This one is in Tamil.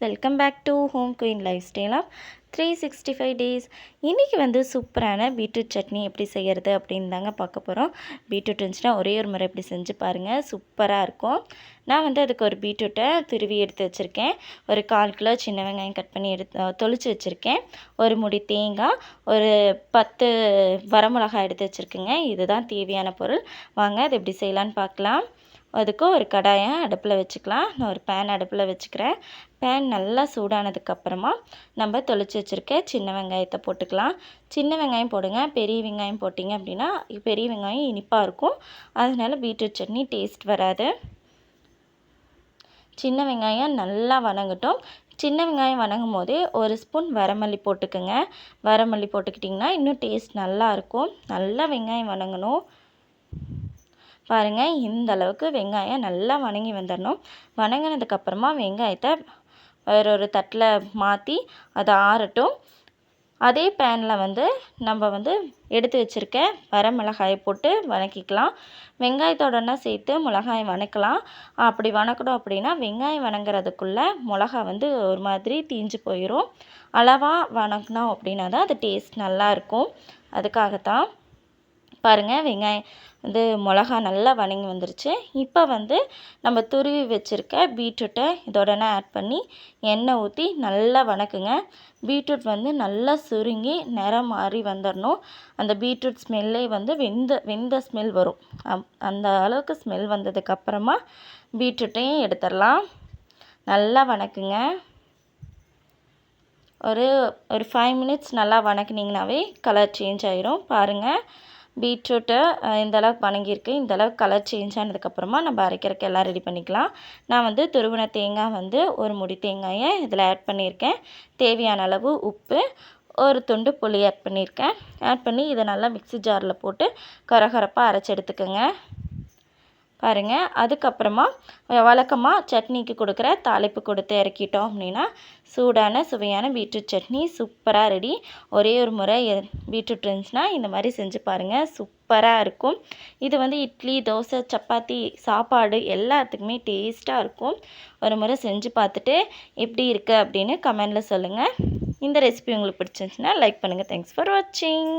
Welcome back to home queen life style of 365 days. இன்றைக்கி வந்து சூப்பரான பீட்ரூட் சட்னி எப்படி செய்கிறது அப்படின்னு தாங்க பார்க்க போகிறோம். பீட்ரூட் இருந்துச்சுன்னா ஒரே ஒரு முறை எப்படி செஞ்சு பாருங்கள், சூப்பராக இருக்கும். நான் வந்து அதுக்கு ஒரு பீட்ரூட்டை துருவி எடுத்து வச்சுருக்கேன். ஒரு 1/4 கிலோ சின்ன வெங்காயம் கட் பண்ணி தொளிச்சு வச்சுருக்கேன். ஒரு முடி தேங்காய், ஒரு 10 வரமிளகாய் எடுத்து வச்சுருக்கேங்க. இதுதான் தேவையான பொருள். வாங்க அது எப்படி செய்யலான்னு பார்க்கலாம். அதுக்கு ஒரு கடாயை அடுப்பில் வச்சுக்கலாம். நான் ஒரு பேன் அடுப்பில் வச்சுக்கிறேன். பேன் நல்லா சூடானதுக்கப்புறமா நம்ம தொளிச்சு வச்சுருக்க சின்ன வெங்காயத்தை போட்டுக்கலாம். சின்ன வெங்காயம் போடுங்க. பெரிய வெங்காயம் போட்டிங்க அப்படின்னா பெரிய வெங்காயம் இனிப்பாக இருக்கும், அதனால பீட்ரூட் சட்னி டேஸ்ட் வராது. சின்ன வெங்காயம் நல்லா வதங்கட்டும். சின்ன வெங்காயம் வதங்கும் போதே ஒரு ஸ்பூன் வரமல்லி போட்டுக்கோங்க. வரமல்லி போட்டுக்கிட்டிங்கன்னா இன்னும் டேஸ்ட் நல்லாயிருக்கும். நல்லா வெங்காயம் வதங்கணும். பாருங்கள், இந்த அளவுக்கு வெங்காயம் நல்லா வதங்கி வந்துடணும். வதங்கினதுக்கப்புறமா வெங்காயத்தை ஒரு தட்டில் மாற்றி அதை ஆறட்டும். அதே பேனில் வந்து நம்ம வந்து எடுத்து வச்சுருக்க வரமிளகாயை போட்டு வதக்கிக்கலாம். வெங்காயத்தோடனா சேர்த்து மிளகாயை வதக்கலாம். அப்படி வதக்கணும் அப்படின்னா வெங்காயம் வதங்குறதுக்குள்ளே மிளகா வந்து ஒரு மாதிரி தீஞ்சு போயிடும். அளவாக வதக்கினோம் அப்படின்னா தான் அது டேஸ்ட் நல்லாயிருக்கும். அதுக்காகத்தான். பாருங்கள், வெங்காயம் வந்து மிளகா நல்லா வதங்கி வந்துருச்சு. இப்போ வந்து நம்ம துருவி வச்சுருக்க பீட்ரூட்டை இதோடனே ஆட் பண்ணி எண்ணெய் ஊற்றி நல்லா வதக்குங்க. பீட்ரூட் வந்து நல்லா சுருங்கி நிறம் மாறி வந்துடணும். அந்த பீட்ரூட் ஸ்மெல்லே வந்து வெந்த ஸ்மெல் வரும். அந்த அளவுக்கு ஸ்மெல் வந்ததுக்கப்புறமா பீட்ரூட்டையும் எடுத்துடலாம். நல்லா வதக்குங்க. ஒரு 5 மினிட்ஸ் நல்லா வதக்குனிங்கனாவே கலர் சேஞ்ச் ஆயிரும். பாருங்கள், பீட்ரூட்டை இந்த அளவுக்கு வதங்கியிருக்கு. இந்த அளவுக்கு கலர் சேஞ்ச் ஆனதுக்கப்புறமா நம்ம அரைக்கிறதுக்கு எல்லாம் ரெடி பண்ணிக்கலாம். நான் வந்து துருவின தேங்காய் வந்து ஒரு முடி தேங்காயை இதில் ஆட் பண்ணியிருக்கேன். தேவையான அளவு உப்பு, ஒரு துண்டு புளி ஆட் பண்ணியிருக்கேன். ஆட் பண்ணி இதை நல்லா மிக்ஸி ஜாரில் போட்டு கரகரப்பாக அரைச்சி எடுத்துக்கோங்க. பாருங்கள், அதுக்கப்புறமா வழக்கமாக சட்னிக்கு கொடுக்குற தாளிப்பு கொடுத்து இறக்கிட்டோம் அப்படின்னா சூடான சுவையான பீட்ரூட் சட்னி சூப்பராக ரெடி. ஒரே ஒரு முறை பீட்ரூட் இருந்துச்சுன்னா இந்த மாதிரி செஞ்சு பாருங்கள், சூப்பராக இருக்கும். இது வந்து இட்லி, தோசை, சப்பாத்தி, சாப்பாடு எல்லாத்துக்குமே டேஸ்ட்டாக இருக்கும். ஒரு முறை செஞ்சு பார்த்துட்டு எப்படி இருக்குது அப்படின்னு கமெண்டில் சொல்லுங்கள். இந்த ரெசிபி உங்களுக்கு பிடிச்சிருந்துச்சுன்னா லைக் பண்ணுங்கள். தேங்க்ஸ் ஃபார் வாட்சிங்.